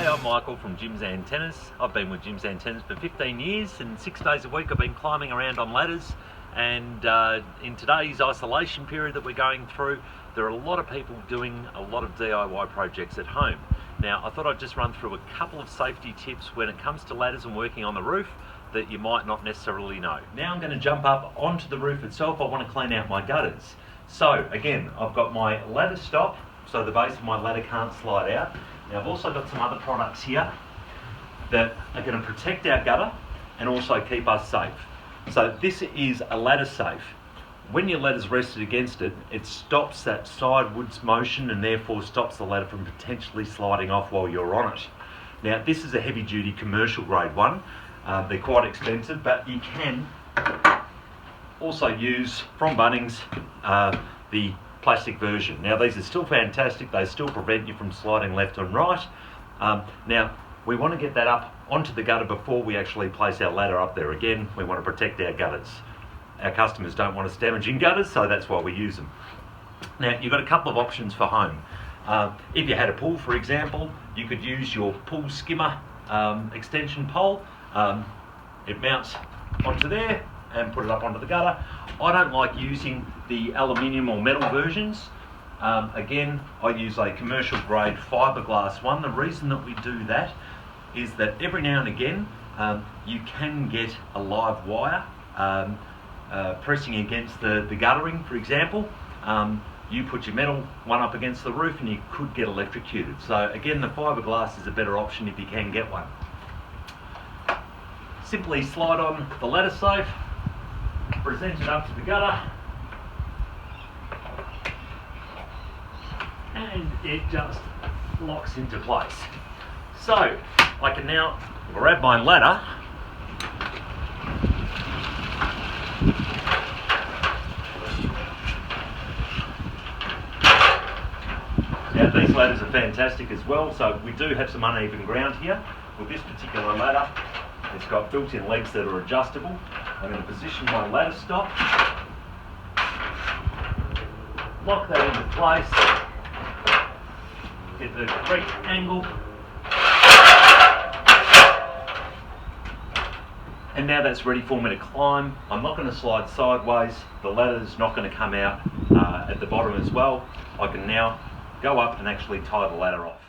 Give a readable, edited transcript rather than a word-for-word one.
G'day, I'm Michael from Jim's Antennas. I've been with Jim's Antennas for 15 years and 6 days a week I've been climbing around on ladders, and in today's isolation period that we're going through, there are a lot of people doing a lot of DIY projects at home. Now I thought I'd just run through a couple of safety tips when it comes to ladders and working on the roof that you might not necessarily know. Now I'm going to jump up onto the roof itself. I want to clean out my gutters. So again, I've got my ladder stop, so the base of my ladder can't slide out. Now I've also got some other products here that are going to protect our gutter and also keep us safe. So this is a ladder safe. When your ladder's rested against it, it stops that sidewards motion and therefore stops the ladder from potentially sliding off while you're on it. Now this is a heavy duty commercial grade one. They're quite expensive, but you can also use from Bunnings the plastic version. Now these are still fantastic, they still prevent you from sliding left and right. Now we want to get that up onto the gutter before we actually place our ladder up there. Again, we want to protect our gutters. Our customers don't want us damaging gutters, so that's why we use them. Now you've got a couple of options for home. If you had a pool, for example, you could use your pool skimmer extension pole. It mounts onto there and put it up onto the gutter. I don't like using the aluminium or metal versions. Again, I use a commercial grade fiberglass one. The reason that we do that is that every now and again you can get a live wire pressing against the guttering, for example. You put your metal one up against the roof and you could get electrocuted. So again, the fiberglass is a better option if you can get one. Simply slide on the ladder safe, present it up to the gutter, and it just locks into place. So I can now grab my ladder Now these ladders are fantastic as well, so we do have some uneven ground here. With this particular ladder, it's got built-in legs that are adjustable. I'm going to position my ladder stop, lock that into place, get the correct angle, and now that's ready for me to climb. I'm not going to slide sideways, the ladder's not going to come out at the bottom as well. I can now go up and actually tie the ladder off.